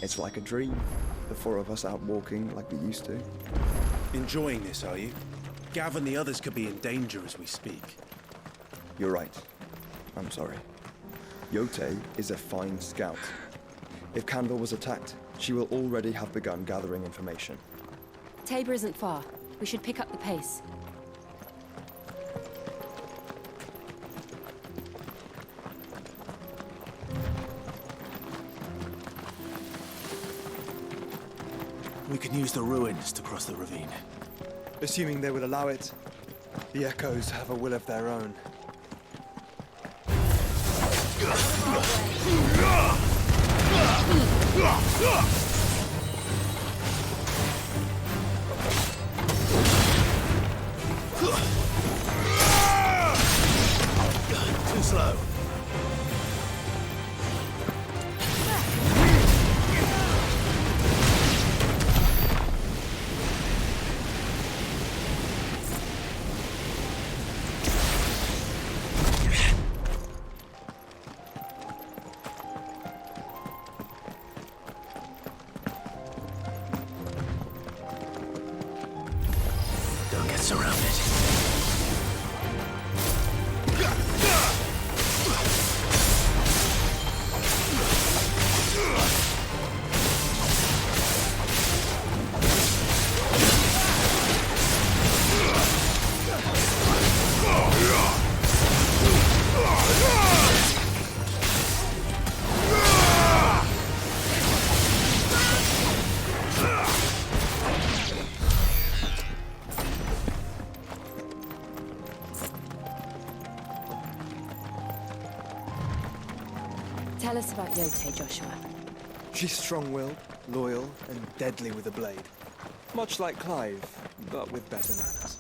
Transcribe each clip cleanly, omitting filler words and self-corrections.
It's like a dream. The four of us out walking like we used to. Enjoying this, are you? Gav and the others could be in danger as we speak. You're right. I'm sorry. Yote is a fine scout. If Candle was attacked, she will already have begun gathering information. Tabor isn't far. We should pick up the pace. We can use the ruins to cross the ravine. Assuming they will allow it, the Echoes have a will of their own. Too slow. Don't get surrounded. Tell us about Yote, Joshua. She's strong-willed, loyal, and deadly with a blade. Much like Clive, but with better manners.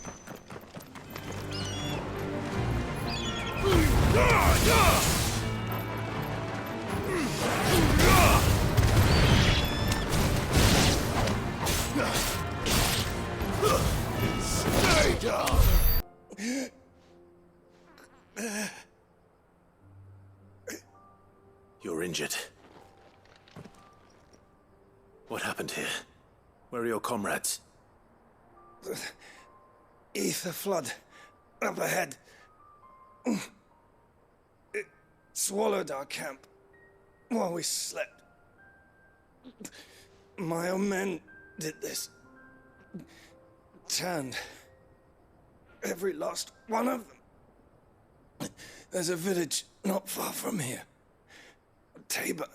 Stay down! You're injured. What happened here? Where are your comrades? Ether flood up ahead. It swallowed our camp while we slept. My own men did this. Turned every last one of them. There's a village not far from here. Tabor.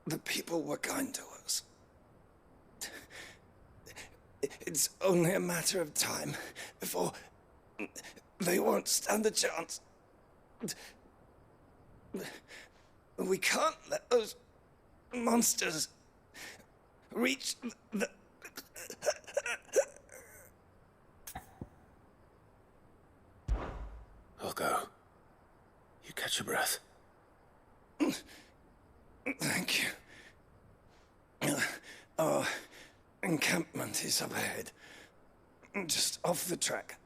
The people were kind to us. It's only a matter of time before they won't stand a chance. We can't let those monsters reach the... I'll go. You catch your breath. Thank you. Our encampment is up ahead. Just off the track.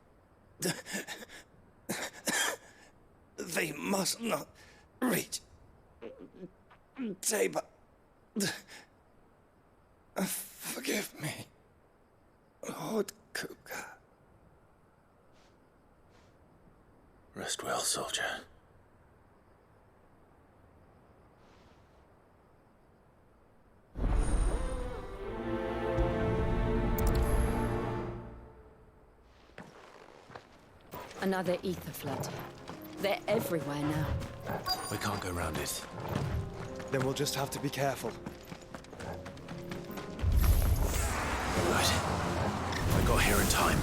They must not reach Tabor. Forgive me, Lord Cougar. Rest well, soldier. Another ether flood. They're everywhere now. We can't go round it. Then we'll just have to be careful. Right. I got here in time.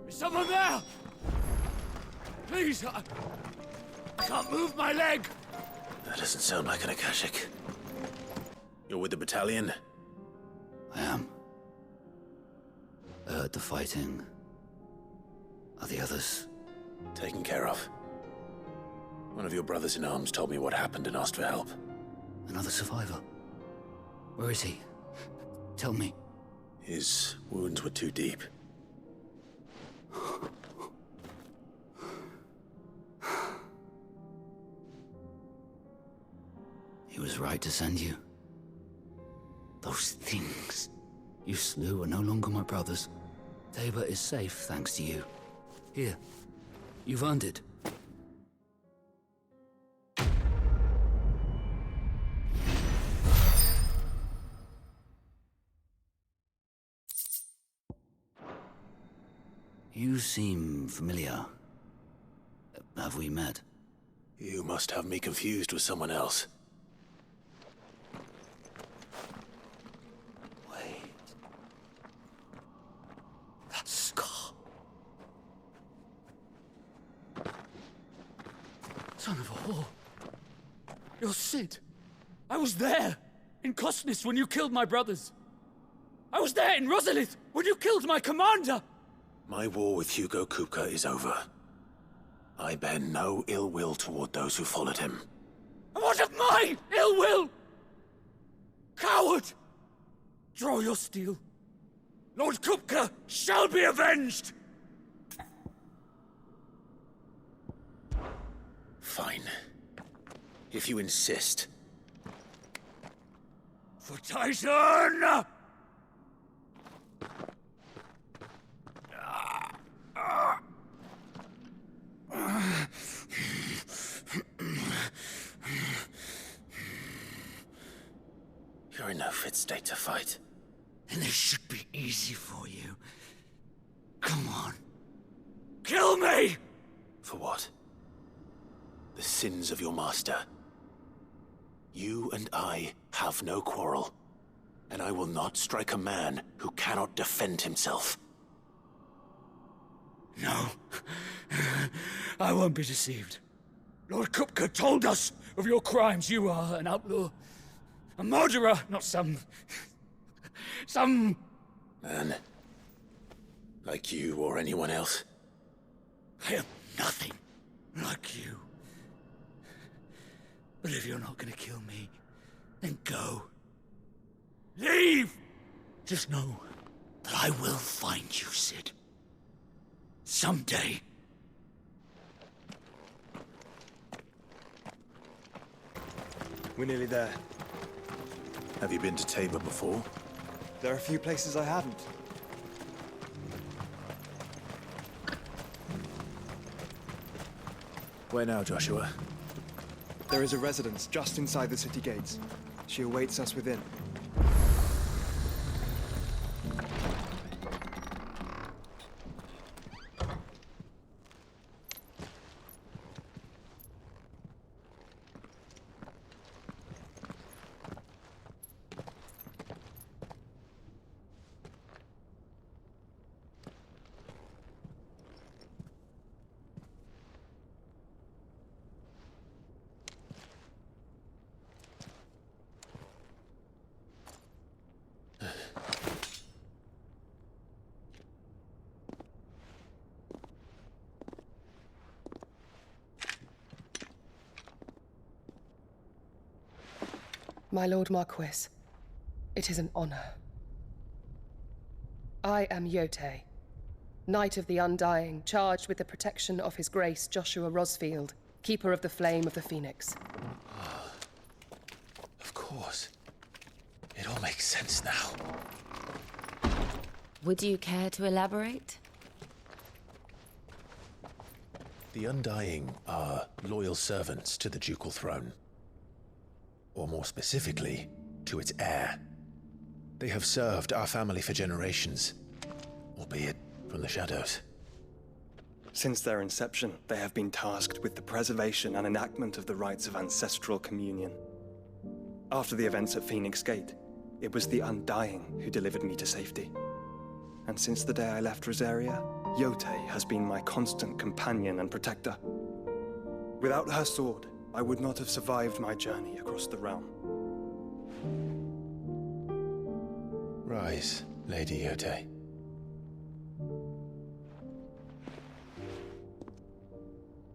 Is someone there? Please, I can't move my leg. That doesn't sound like an Akashic. You're with the battalion? I am. I heard the fighting. Are the others? Taken care of. One of your brothers in arms told me what happened and asked for help. Another survivor? Where is he? Tell me. His wounds were too deep. He was right to send you. Those things you slew are no longer my brothers. Tabor is safe thanks to you. Here, you've earned it. You seem familiar. Have we met? You must have me confused with someone else. Wait. That scar. Son of a whore. You're Sid. I was there, in Cosnis, when you killed my brothers. I was there in Rosalith, when you killed my commander. My war with Hugo Kupka is over. I bear no ill will toward those who followed him. And what of my ill will? Coward! Draw your steel. Lord Kupka shall be avenged! Fine. If you insist. For Titan! You're in no fit state to fight. And this should be easy for you. Come on. Kill me! For what? The sins of your master. You and I have no quarrel, and I will not strike a man who cannot defend himself. No. I won't be deceived. Lord Kupka told us of your crimes. You are an outlaw. A murderer, not some Man. Like you or anyone else. I am nothing like you. But if you're not gonna kill me, then go. Leave! Just know that I will find you, Sid. Someday. We're nearly there. Have you been to Tabor before? There are a few places I haven't. Where now, Joshua? There is a residence just inside the city gates. She awaits us within. My Lord Marquis, it is an honor. I am Yote, Knight of the Undying, charged with the protection of His Grace Joshua Rosfield, Keeper of the Flame of the Phoenix. Of course. It all makes sense now. Would you care to elaborate? The Undying are loyal servants to the ducal throne. Or more specifically, to its heir. They have served our family for generations, albeit from the shadows. Since their inception, they have been tasked with the preservation and enactment of the rites of ancestral communion. After the events at Phoenix Gate, it was the Undying who delivered me to safety. And since the day I left Rosaria, Yotei has been my constant companion and protector. Without her sword, I would not have survived my journey across the realm. Rise, Lady Yotei.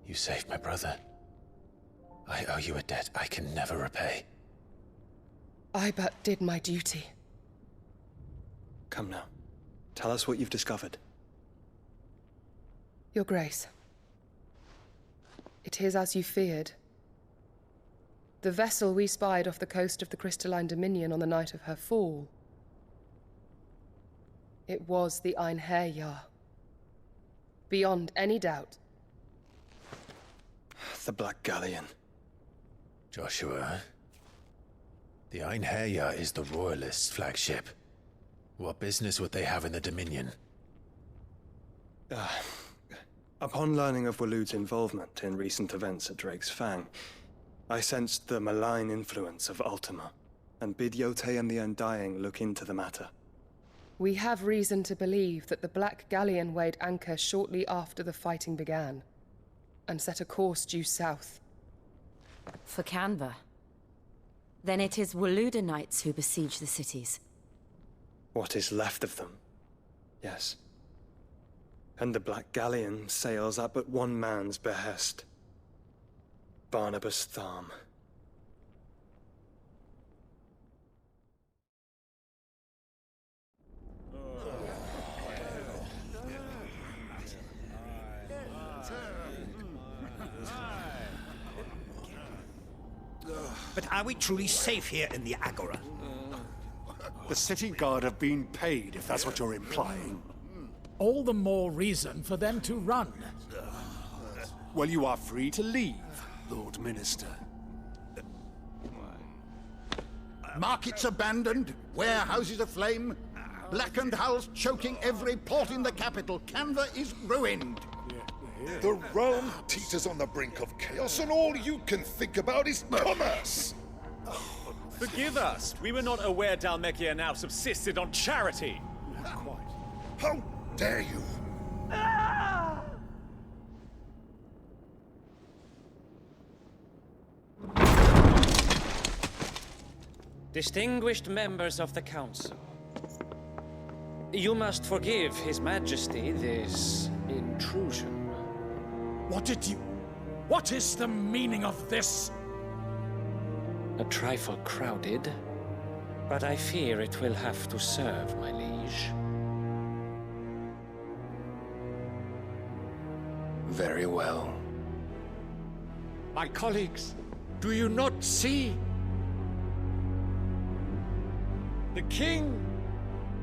You saved my brother. I owe you a debt I can never repay. I but did my duty. Come now. Tell us what you've discovered. Your Grace. It is as you feared. The vessel we spied off the coast of the Crystalline Dominion on the night of her fall. It was the Einherjar. Beyond any doubt. The Black Galleon. Joshua, the Einherjar is the Royalists' flagship. What business would they have in the Dominion? Upon learning of Waloed's involvement in recent events at Drake's Fang, I sensed the malign influence of Ultima, and bid Yotei and the Undying look into the matter. We have reason to believe that the Black Galleon weighed anchor shortly after the fighting began, and set a course due south. For Canva. Then it is Waloed knights who besiege the cities. What is left of them, yes. And the Black Galleon sails at but one man's behest. Barnabas Tharm. But are we truly safe here in the Agora? The city guard have been paid, if that's what you're implying. All the more reason for them to run. Well, you are free to leave, Lord Minister. Markets abandoned, warehouses aflame, blackened hulls choking every port in the capital. Canva is ruined. The realm teeters on the brink of chaos, and all you can think about is commerce! Forgive us. We were not aware Dhalmekia now subsisted on charity. How dare you! Distinguished members of the Council, you must forgive His Majesty this intrusion. What is the meaning of this? A trifle crowded, but I fear it will have to serve, my liege. Very well. My colleagues, do you not see? The King!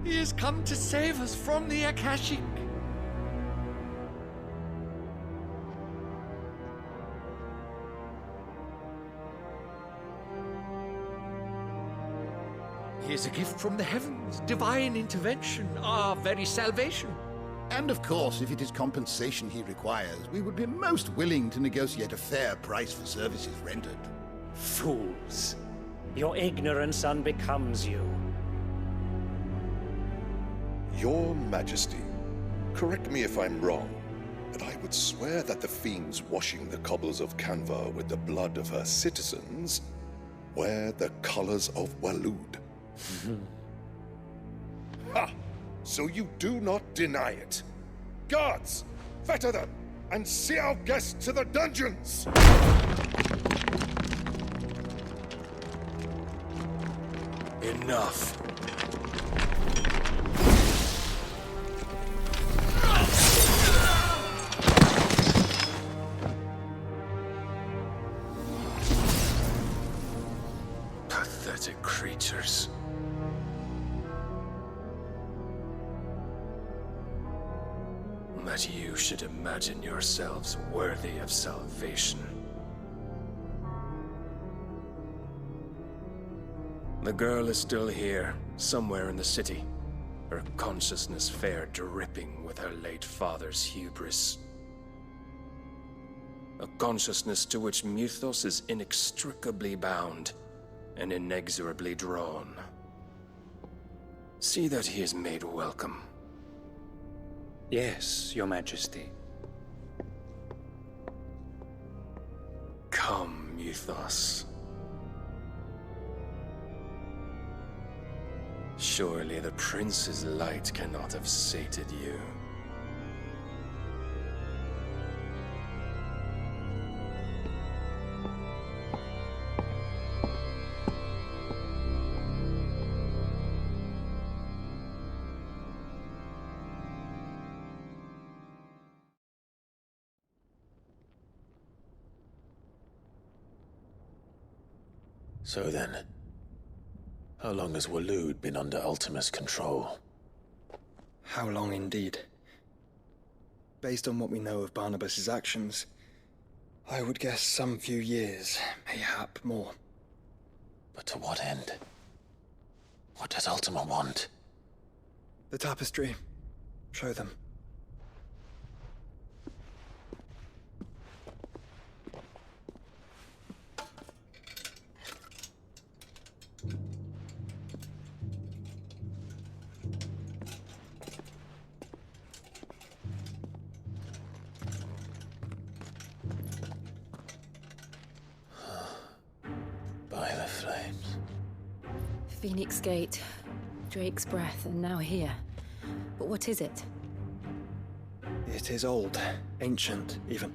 He has come to save us from the Akashic! He is a gift from the heavens, divine intervention, our very salvation. And of course, if it is compensation he requires, we would be most willing to negotiate a fair price for services rendered. Fools! Your ignorance unbecomes you. Your Majesty, correct me if I'm wrong, but I would swear that the fiends washing the cobbles of Canva with the blood of her citizens wear the colors of Waloed. Ha! So you do not deny it. Guards, fetter them, and see our guests to the dungeons! Enough. Pathetic creatures. That you should imagine yourselves worthy of salvation. The girl is still here, somewhere in the city. her consciousness fair dripping with her late father's hubris. A consciousness to which Mythos is inextricably bound and inexorably drawn. See that he is made welcome. Yes, Your Majesty. Come, Mythos. Surely the prince's light cannot have sated you. So then, how long has Waloed been under Ultima's control? How long indeed? Based on what we know of Barnabas's actions, I would guess some few years, mayhap more. But to what end? What does Ultima want? The tapestry. Show them. By the flames. Phoenix Gate, Drake's Breath, and now here. But what is it? It is old, ancient, even.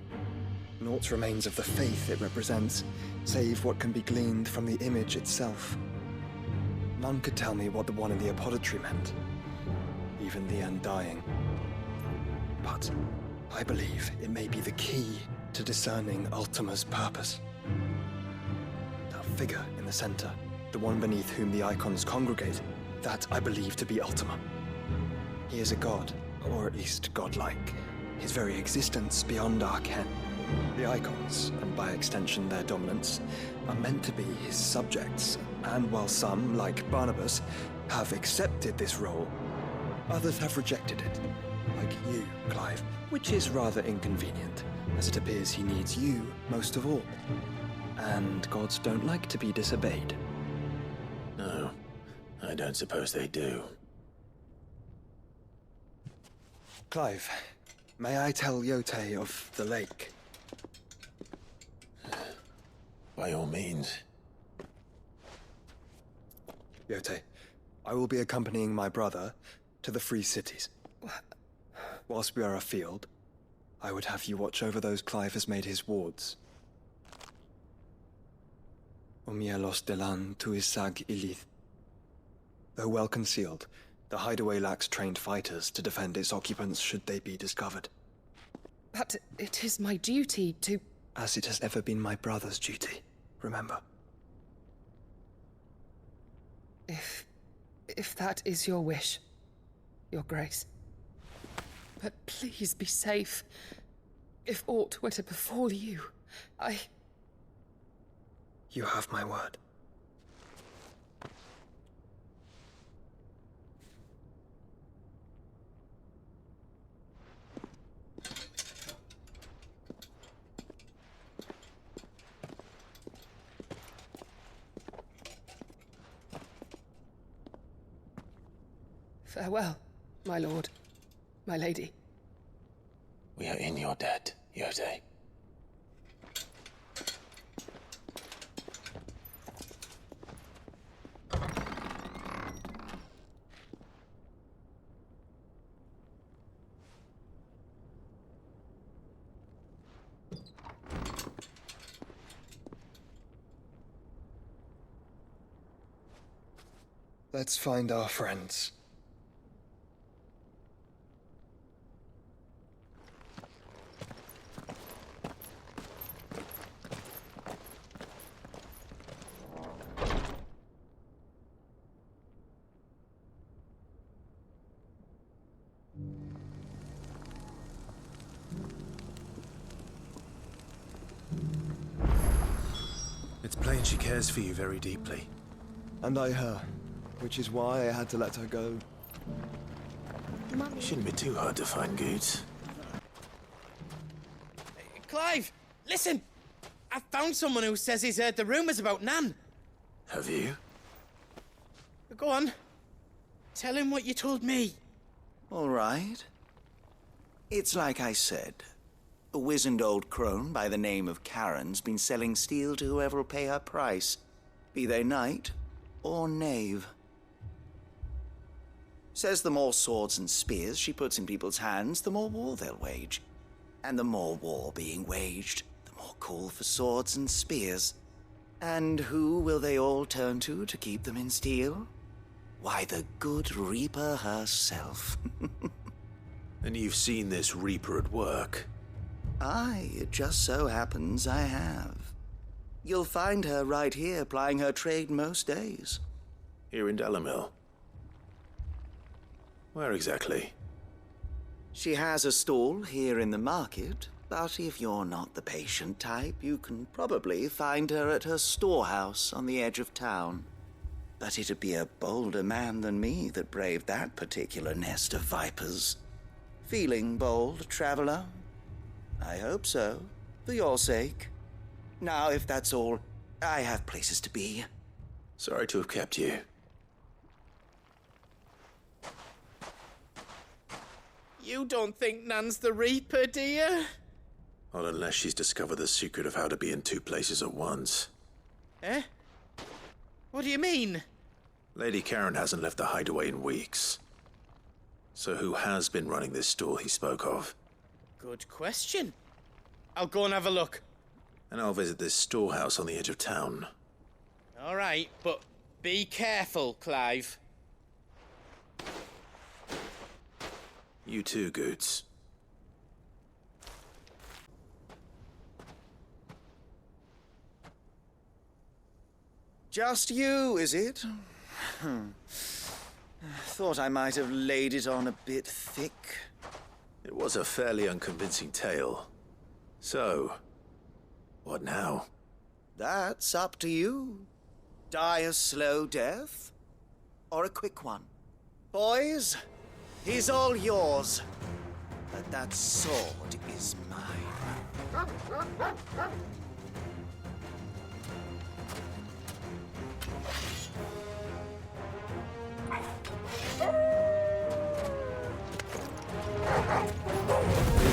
Naught remains of the faith it represents, save what can be gleaned from the image itself. None could tell me what the one in the apothecary meant, even the Undying. But I believe it may be the key to discerning Ultima's purpose. That figure in the center, the one beneath whom the icons congregate, that I believe to be Ultima. He is a god, or at least godlike, his very existence beyond our ken. The icons, and by extension their dominants, are meant to be his subjects, and while some, like Barnabas, have accepted this role, others have rejected it, like you, Clive, which is rather inconvenient, as it appears he needs you most of all. And gods don't like to be disobeyed. No, I don't suppose they do. Clive, may I tell Yote of the lake? By all means. Yote, I will be accompanying my brother to the Free Cities. Whilst we are afield, I would have you watch over those Clive has made his wards. Omielos delan tuisag ilith. Though well concealed, the hideaway lacks trained fighters to defend its occupants should they be discovered. But it is my duty to... As it has ever been my brother's duty, remember. If that is your wish, Your Grace. But please be safe. If aught were to befall you, You have my word. Farewell, my lord, my lady. We are in your debt, Yote. Let's find our friends. It's plain she cares for you very deeply. And I her, which is why I had to let her go. It shouldn't be too hard to find goods. Clive, listen! I found someone who says he's heard the rumours about Nan. Have you? Go on. Tell him what you told me. All right. It's like I said. A wizened old crone by the name of Karen's been selling steel to whoever will pay her price, be they knight or knave. Says the more swords and spears she puts in people's hands, the more war they'll wage. And the more war being waged, the more call for swords and spears. And who will they all turn to keep them in steel? Why, the good Reaper herself. And you've seen this Reaper at work? Aye, it just so happens I have. You'll find her right here plying her trade most days. Here in Delamil? Where exactly? She has a stall here in the market, but if you're not the patient type, you can probably find her at her storehouse on the edge of town. But it'd be a bolder man than me that braved that particular nest of vipers. Feeling bold, traveler? I hope so, for your sake. Now, if that's all, I have places to be. Sorry to have kept you. You don't think Nan's the Reaper, do you? Not unless she's discovered the secret of how to be in two places at once. Eh? What do you mean? Lady Karen hasn't left the hideaway in weeks. So who has been running this store he spoke of? Good question. I'll go and have a look. And I'll visit this storehouse on the edge of town. All right, but be careful, Clive. You too, Goots. Just you, is it? Thought I might have laid it on a bit thick. It was a fairly unconvincing tale. So, what now? That's up to you. Die a slow death, or a quick one. Boys, he's all yours. But that sword is mine.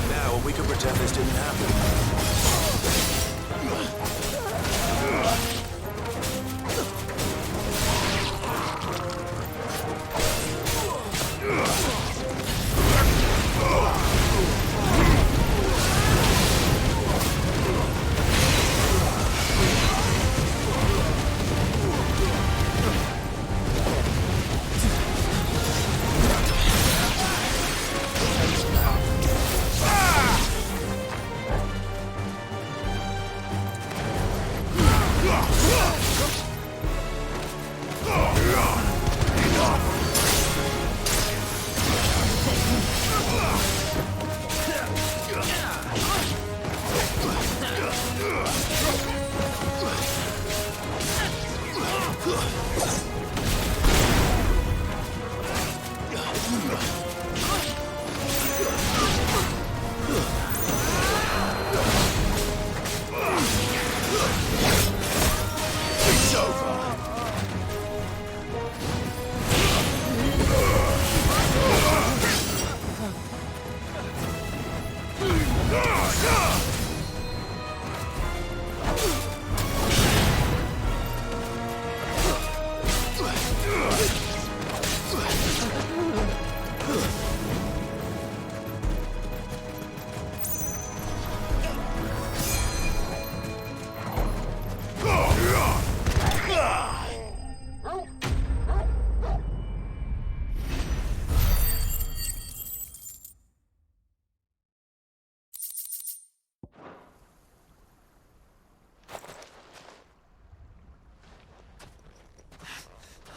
Now, we can pretend this didn't happen.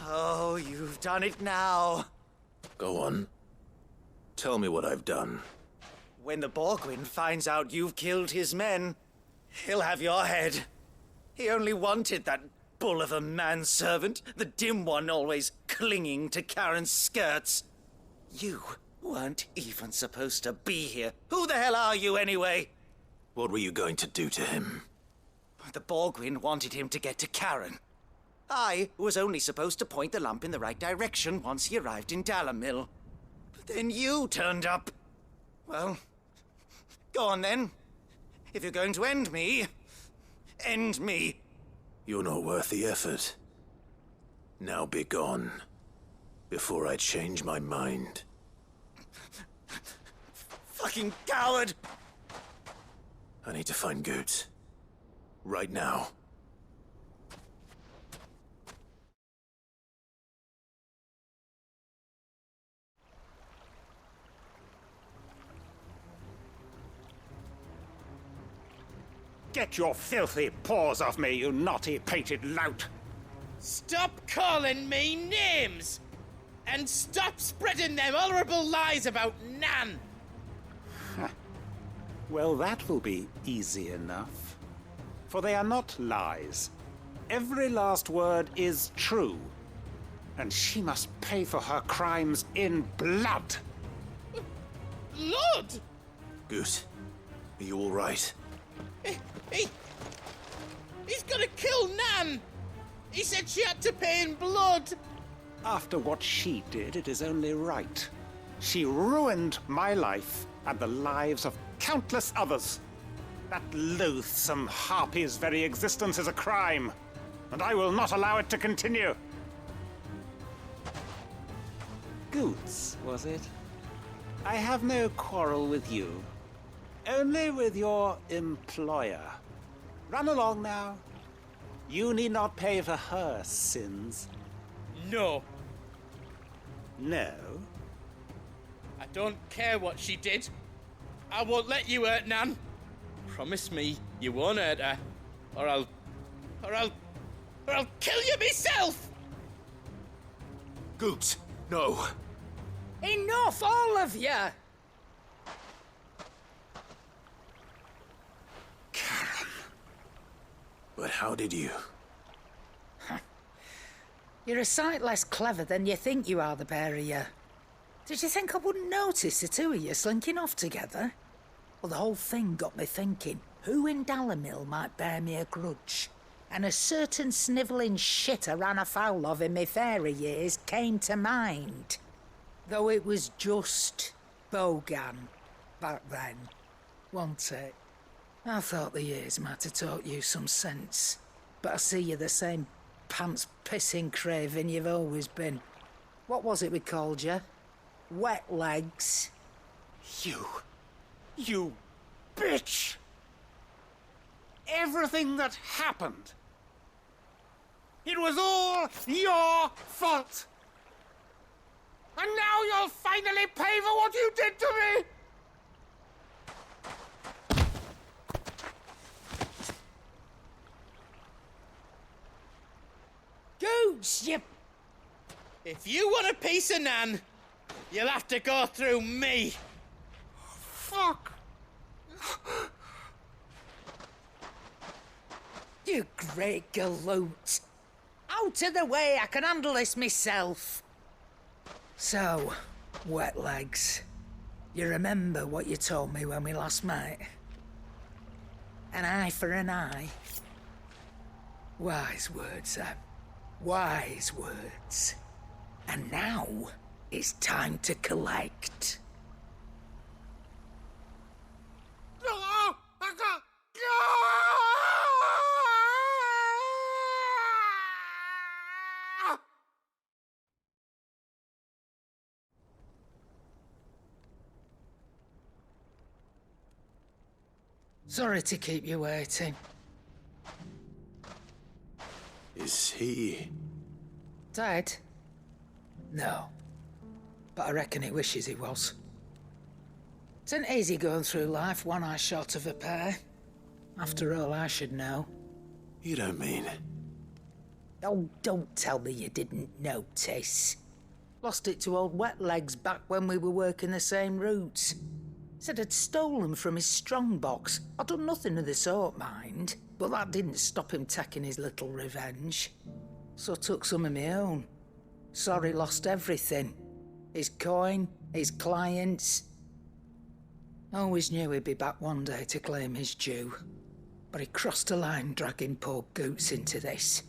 Oh, you've done it now. Go on. Tell me what I've done. When the Borgwyn finds out you've killed his men, he'll have your head. He only wanted that bull of a manservant, the dim one always clinging to Karen's skirts. You weren't even supposed to be here. Who the hell are you, anyway? What were you going to do to him? The Borgwyn wanted him to get to Karen. I was only supposed to point the lamp in the right direction once he arrived in Dalamil. But then you turned up. Well, go on then. If you're going to end me, end me. You're not worth the effort. Now be gone, before I change my mind. Fucking coward! I need to find Goots. Right now. Get your filthy paws off me, you naughty-pated lout! Stop calling me names! And stop spreading them horrible lies about Nan! Well, that will be easy enough. For they are not lies. Every last word is true. And she must pay for her crimes in blood. Blood? Goose, are you all right? He's gonna kill Nan! He said she had to pay in blood! After what she did, it is only right. She ruined my life and the lives of countless others. That loathsome harpy's very existence is a crime, and I will not allow it to continue. Goots, was it? I have no quarrel with you. Only with your employer. Run along now. You need not pay for her sins. No. No? I don't care what she did. I won't let you hurt Nan. Promise me you won't hurt her, or I'll kill you myself! Goots, no. Enough, all of you! Karen. But how did you? You're a sight less clever than you think you are, the pair of you. Did you think I wouldn't notice the two of you slinking off together? Well, the whole thing got me thinking, who in Dalamil might bear me a grudge? And a certain snivelling shit I ran afoul of in my fairy years came to mind. Though it was just Bogan back then, wasn't it? I thought the years might have taught you some sense, but I see you're the same pants-pissing craven you've always been. What was it we called you? Wet legs. You bitch! Everything that happened, it was all your fault! And now you'll finally pay for what you did to me! Goots, you... If you want a piece of Nan, you'll have to go through me. Fuck! You great galoot. Out of the way, I can handle this myself. So, wet legs, you remember what you told me when we last met? An eye for an eye. Wise words, Sam. Wise words. And now, it's time to collect. Sorry to keep you waiting. Is he... Dead? No. But I reckon he wishes he was. It isn't easy going through life one eye short of a pair. After all, I should know. You don't mean... Oh, don't tell me you didn't notice. Lost it to old Wet Legs back when we were working the same routes. Said I'd stolen from his strongbox. I'd done nothing of the sort, mind. But that didn't stop him taking his little revenge. So I took some of my own. Sorry lost everything. His coin, his clients. I always knew he'd be back one day to claim his due. But he crossed a line dragging poor Goots into this.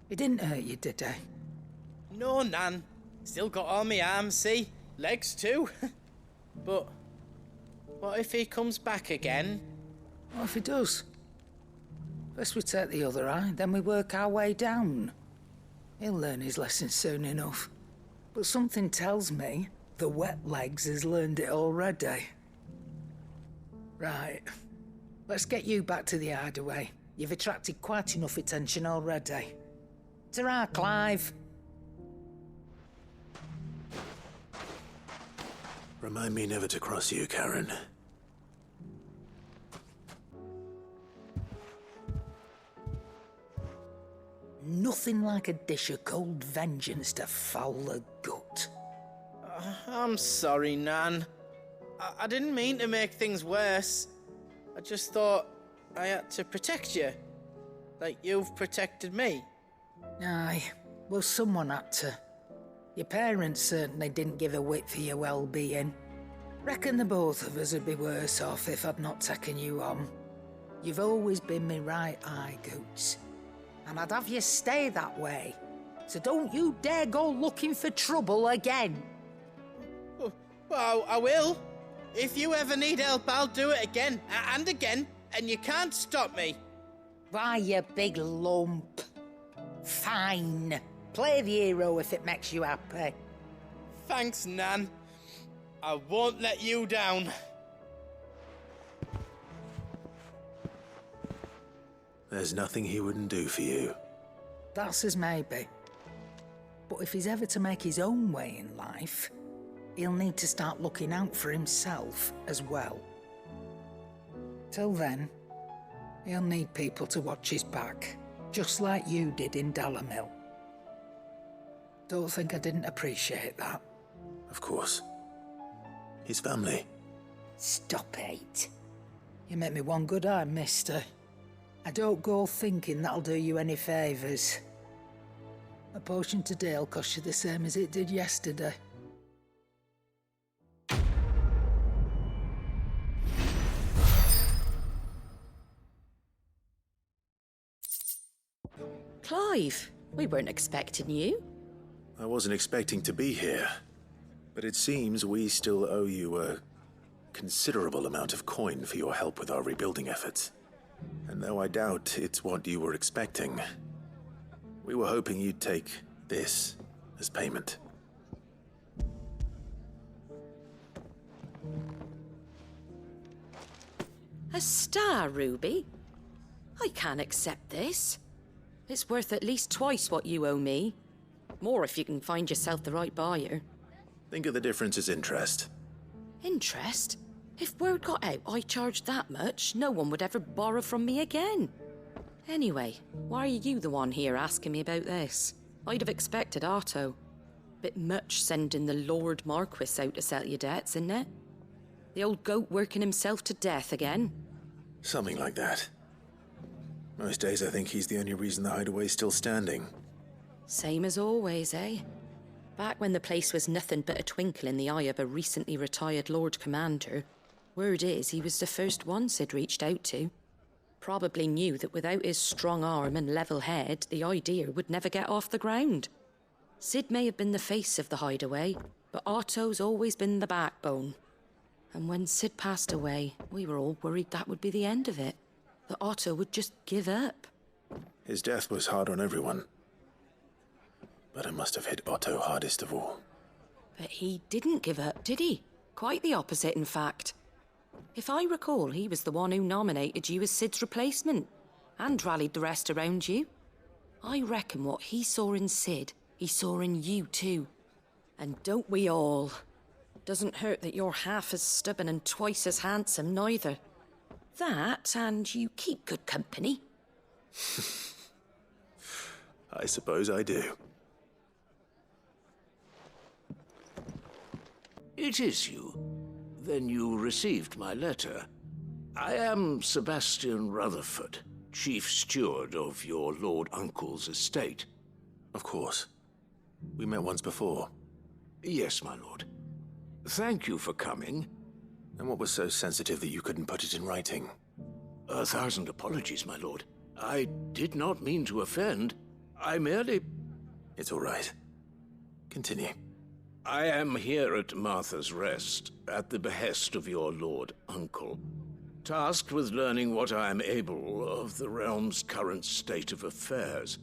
He didn't hurt you, did he? No, Nan. Still got all my arms, see? Legs too. But what if he comes back again? What if he does? First we take the other eye, then we work our way down. He'll learn his lesson soon enough. But something tells me the wet legs has learned it already. Right. Let's get you back to the hideaway. You've attracted quite enough attention already. Ta-ra, Clive. Remind me never to cross you, Karen. Nothing like a dish of cold vengeance to foul the gut. I'm sorry, Nan. I didn't mean to make things worse. I just thought I had to protect you. Like you've protected me. Aye, well, someone had to. Your parents certainly didn't give a whit for your well-being. Reckon the both of us would be worse off if I'd not taken you on. You've always been my right eye, Goots. And I'd have you stay that way. So don't you dare go looking for trouble again. Well, I will. If you ever need help, I'll do it again and again, and you can't stop me. Why, you big lump. Fine. Play the hero if it makes you happy. Thanks, Nan. I won't let you down. There's nothing he wouldn't do for you. That's as maybe. But if he's ever to make his own way in life, he'll need to start looking out for himself as well. Till then, he'll need people to watch his back, just like you did in Dalamil. Don't think I didn't appreciate that. Of course. His family. Stop it. You make me one good eye, mister. I don't go thinking that'll do you any favours. A potion today'll cost you the same as it did yesterday. Clive, we weren't expecting you. I wasn't expecting to be here, but it seems we still owe you a considerable amount of coin for your help with our rebuilding efforts. And though I doubt it's what you were expecting, we were hoping you'd take this as payment. A star ruby? I can't accept this. It's worth at least twice what you owe me. More if you can find yourself the right buyer. Think of the difference as interest. Interest? If word got out I charged that much, no one would ever borrow from me again. Anyway, why are you the one here asking me about this? I'd have expected Otto. Bit much sending the Lord Marquis out to settle your debts, isn't it? The old goat working himself to death again? Something like that. Most days I think he's the only reason the hideaway's still standing. Same as always, eh? Back when the place was nothing but a twinkle in the eye of a recently retired Lord Commander, word is he was the first one Sid reached out to. Probably knew that without his strong arm and level head, the idea would never get off the ground. Sid may have been the face of the hideaway, but Otto's always been the backbone. And when Sid passed away, we were all worried that would be the end of it. That Otto would just give up. His death was hard on everyone. But it must have hit Otto hardest of all. But he didn't give up, did he? Quite the opposite, in fact. If I recall, he was the one who nominated you as Sid's replacement, and rallied the rest around you. I reckon what he saw in Sid, he saw in you too. And don't we all? Doesn't hurt that you're half as stubborn and twice as handsome, neither. That, and you keep good company. I suppose I do. It is you. Then you received my letter. I am Sebastian Rutherford, Chief Steward of your Lord Uncle's estate. Of course. We met once before. Yes, my lord. Thank you for coming. And what was so sensitive that you couldn't put it in writing? 1,000 apologies, my lord. I did not mean to offend. I merely... It's all right. Continue. I am here at Martha's Rest, at the behest of your lord uncle, tasked with learning what I am able of the realm's current state of affairs.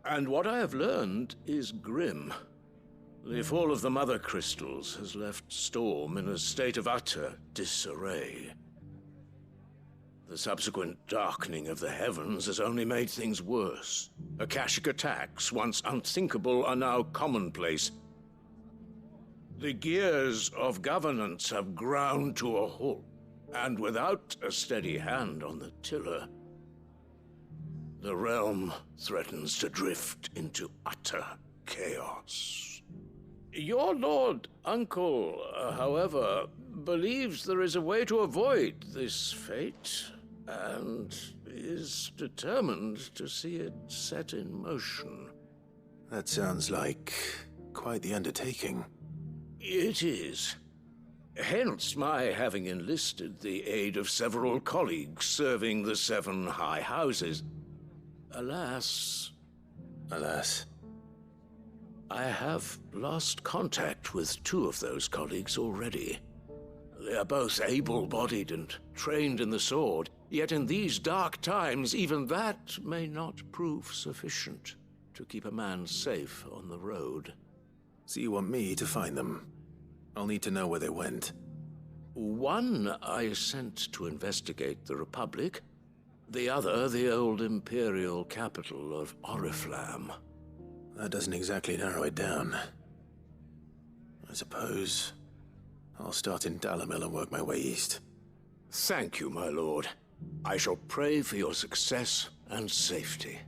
And what I have learned is grim. The fall of the Mother Crystals has left Storm in a state of utter disarray. The subsequent darkening of the heavens has only made things worse. Akashic attacks, once unthinkable, are now commonplace. The gears of governance have ground to a halt, and without a steady hand on the tiller, the realm threatens to drift into utter chaos. Your lord uncle, however, believes there is a way to avoid this fate, and is determined to see it set in motion. That sounds like quite the undertaking. It is. Hence my having enlisted the aid of several colleagues serving the 7 high houses. Alas, I have lost contact with 2 of those colleagues already. They are both able-bodied and trained in the sword, yet in these dark times, even that may not prove sufficient to keep a man safe on the road. So you want me to find them? I'll need to know where they went. One I sent to investigate the Republic, the other the old Imperial capital of Oriflamme. That doesn't exactly narrow it down. I suppose I'll start in Dalamil and work my way east. Thank you, my lord. I shall pray for your success and safety.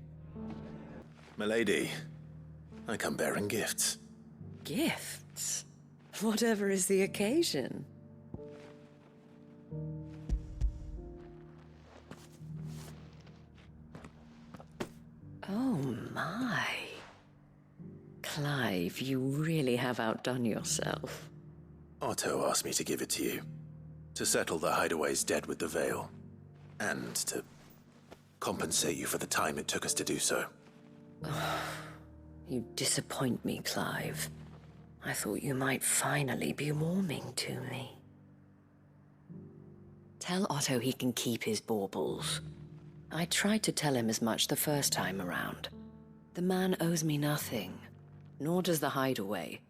Milady, I come bearing gifts. Gifts? Whatever is the occasion. Oh my. Clive, you really have outdone yourself. Otto asked me to give it to you. To settle the Hideaway's debt with the Veil. And to compensate you for the time it took us to do so. You disappoint me, Clive. I thought you might finally be warming to me. Tell Otto he can keep his baubles. I tried to tell him as much the first time around. The man owes me nothing, nor does the Hideaway.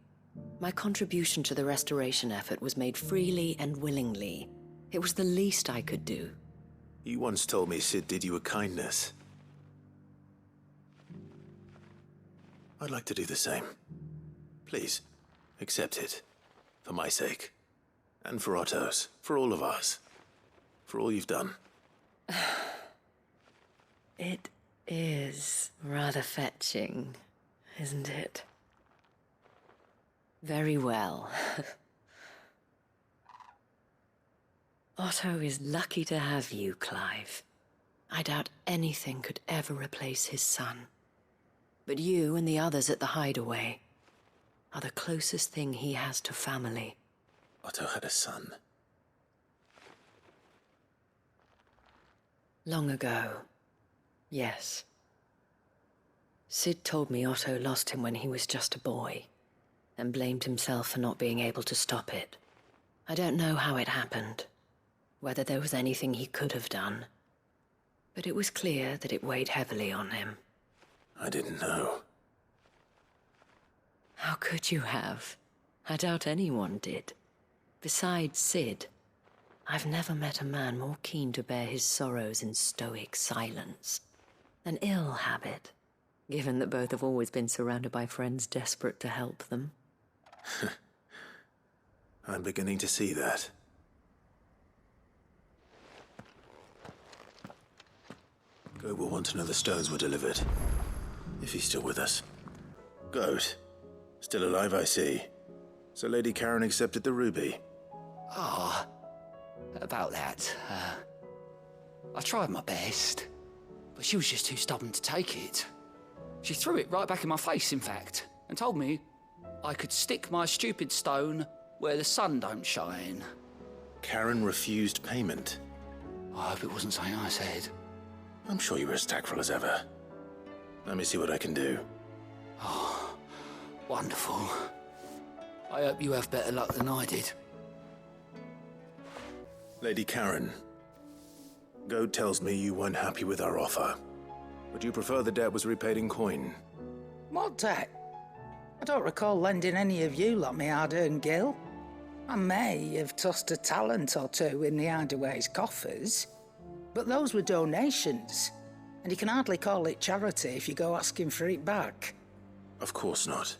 My contribution to the restoration effort was made freely and willingly. It was the least I could do. You once told me Sid did you a kindness. I'd like to do the same. Please, accept it. For my sake. And for Otto's. For all of us. For all you've done. It is rather fetching, isn't it? Very well. Otto is lucky to have you, Clive. I doubt anything could ever replace his son. But you and the others at the Hideaway are the closest thing he has to family. Otto had a son. Long ago, yes. Sid told me Otto lost him when he was just a boy, and blamed himself for not being able to stop it. I don't know how it happened, whether there was anything he could have done, but it was clear that it weighed heavily on him. I didn't know. How could you have? I doubt anyone did. Besides Sid, I've never met a man more keen to bear his sorrows in stoic silence. An ill habit, given that both have always been surrounded by friends desperate to help them. I'm beginning to see that. Goat will want to know the stones were delivered. If he's still with us. Goat. Still alive, I see. So Lady Karen accepted the ruby. About that, I tried my best, but she was just too stubborn to take it. She threw it right back in my face, in fact, and told me I could stick my stupid stone where the sun don't shine. Karen refused payment. I hope it wasn't something I said. I'm sure you were as tactful as ever. Let me see what I can do. Oh, wonderful. I hope you have better luck than I did. Lady Karen, Goad tells me you weren't happy with our offer. Would you prefer the debt was repaid in coin? What debt? I don't recall lending any of you lot me hard-earned gil. I may have tossed a talent or two in the Hideaway's coffers, but those were donations, and you can hardly call it charity if you go asking for it back. Of course not.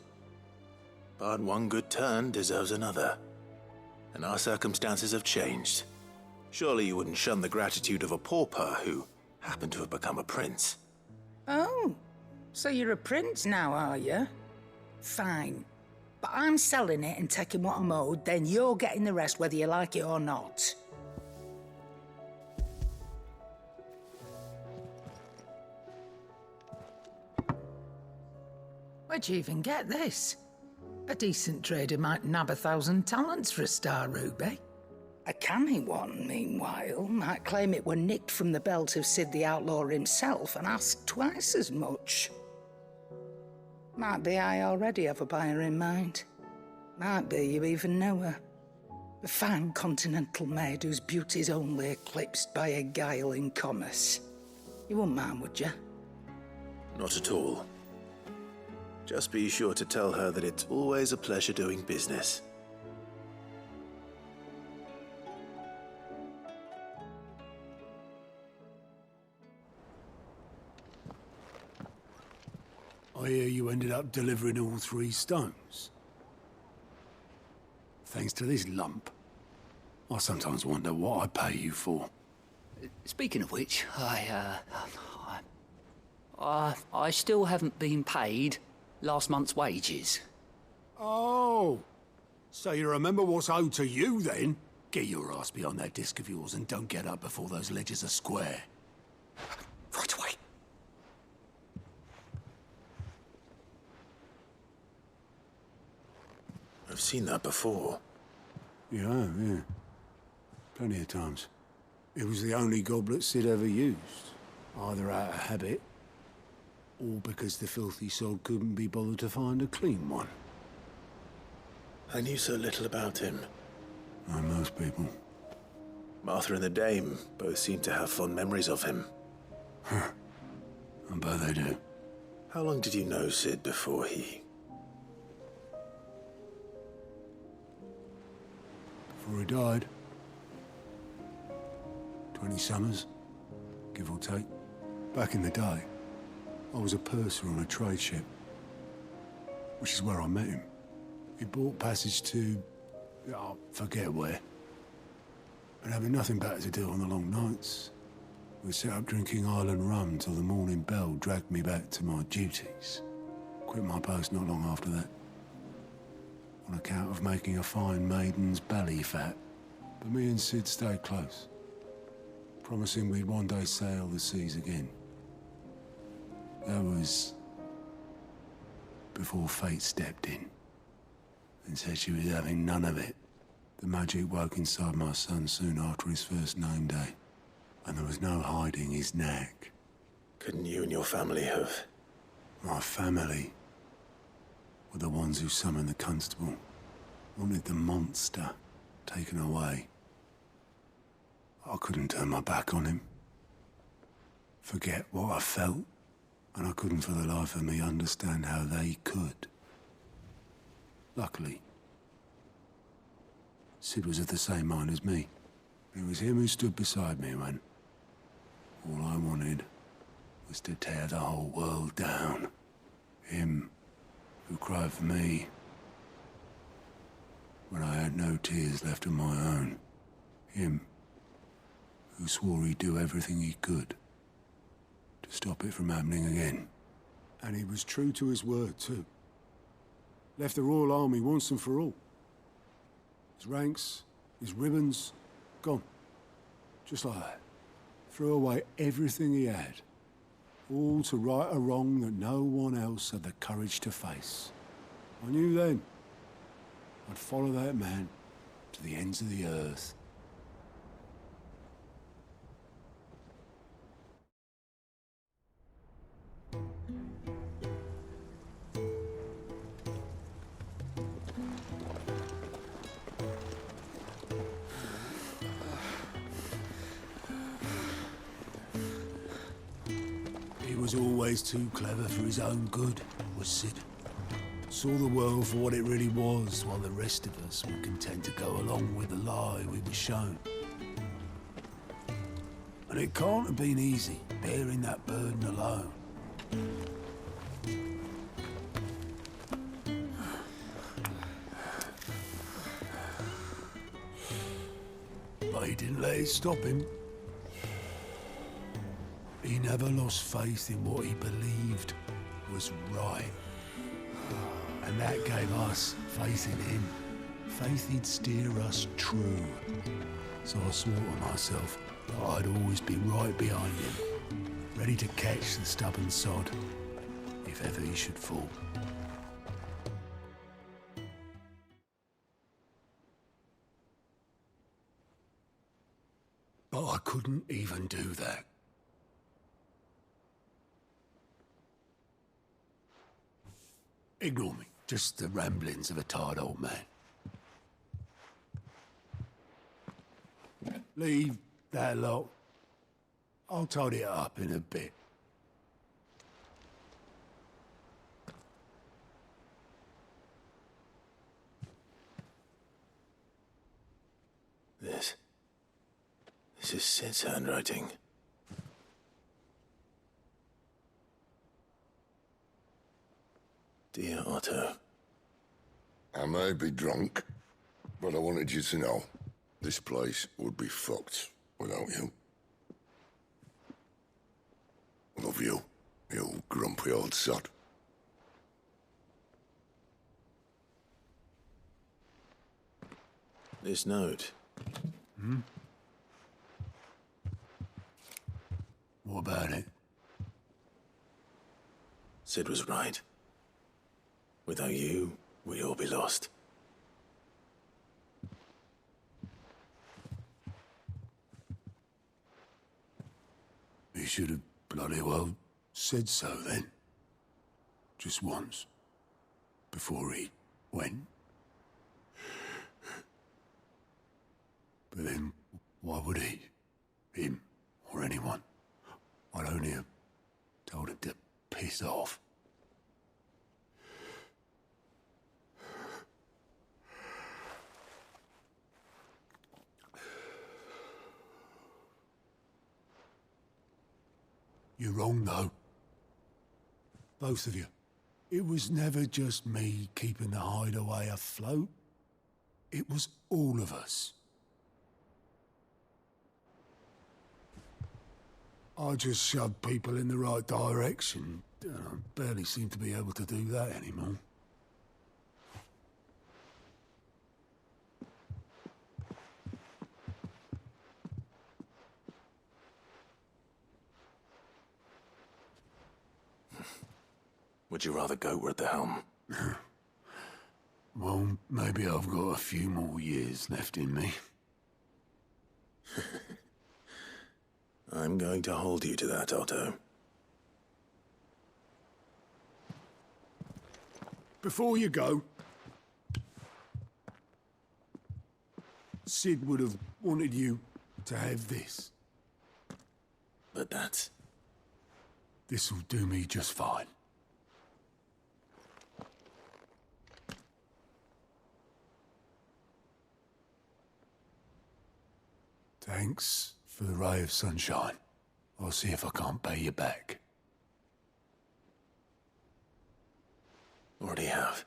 But one good turn deserves another. And our circumstances have changed. Surely you wouldn't shun the gratitude of a pauper who happened to have become a prince. Oh, so you're a prince now, are you? Fine. But I'm selling it and taking what I'm owed, then you're getting the rest whether you like it or not. Where'd you even get this? A decent trader might nab 1,000 talents for a star ruby. A canny one, meanwhile, might claim it were nicked from the belt of Sid the Outlaw himself and ask twice as much. Might be I already have a buyer in mind. Might be you even know her. A fine continental maid whose beauty's only eclipsed by a guile in commerce. You wouldn't mind, would you? Not at all. Just be sure to tell her that it's always a pleasure doing business. I hear you ended up delivering all 3 stones. Thanks to this lump. I sometimes wonder what I pay you for. Speaking of which, I still haven't been paid last month's wages. Oh, so you remember what's owed to you then? Get your ass behind that disc of yours and don't get up before those ledgers are square. Right away. I've seen that before. Yeah. Plenty of times. It was the only goblet Sid ever used. Either out of habit, or because the filthy soul couldn't be bothered to find a clean one. I knew so little about him. Like most people. Martha and the Dame both seem to have fond memories of him. I bet they do. How long did you know Sid before he... Before he died. 20 summers, give or take. Back in the day, I was a purser on a trade ship, which is where I met him. He bought passage to... I forget where. But having nothing better to do on the long nights, we set up drinking island rum till the morning bell dragged me back to my duties. Quit my post not long after that. On account of making a fine maiden's belly fat. But me and Sid stayed close, promising we'd one day sail the seas again. That was before fate stepped in and said she was having none of it. The magic woke inside my son soon after his first name day, and there was no hiding his knack. Couldn't you and your family have... My family were the ones who summoned the constable, wanted the monster taken away. I couldn't turn my back on him, forget what I felt, and I couldn't for the life of me understand how they could. Luckily, Sid was of the same mind as me. It was him who stood beside me when all I wanted was to tear the whole world down. Him who cried for me when I had no tears left of my own. Him who swore he'd do everything he could to stop it from happening again. And he was true to his word, too. Left the Royal Army once and for all. His ranks, his ribbons, gone. Just like that. Threw away everything he had. All to right a wrong that no one else had the courage to face. I knew then I'd follow that man to the ends of the earth. He was always too clever for his own good, was Sid. Saw the world for what it really was, while the rest of us were content to go along with the lie we were shown. And it can't have been easy, bearing that burden alone. But he didn't let it stop him. He never lost faith in what he believed was right. And that gave us faith in him. Faith he'd steer us true. So I swore to myself that I'd always be right behind him, ready to catch the stubborn sod, if ever he should fall. But I couldn't even do that. Ignore me. Just the ramblings of a tired old man. Leave that lot. I'll tidy it up in a bit. This is Sid's handwriting. Dear Otto. I may be drunk, but I wanted you to know this place would be fucked without you. Love you, you grumpy old sod. This note. Hmm? What about it? Sid was right. Without you, we'd all be lost. He should have bloody well said so then. Just once. Before he went. But then, why would he? Him, or anyone? I'd only have told him to piss off. You're wrong, though. Both of you. It was never just me keeping the hideaway afloat. It was all of us. I just shoved people in the right direction. I barely seem to be able to do that anymore. Would you rather goat were at the helm? Well, maybe I've got a few more years left in me. I'm going to hold you to that, Otto. Before you go, Sid would have wanted you to have this. But that's... This'll do me just fine. Thanks for the ray of sunshine. I'll see if I can't pay you back. Already have.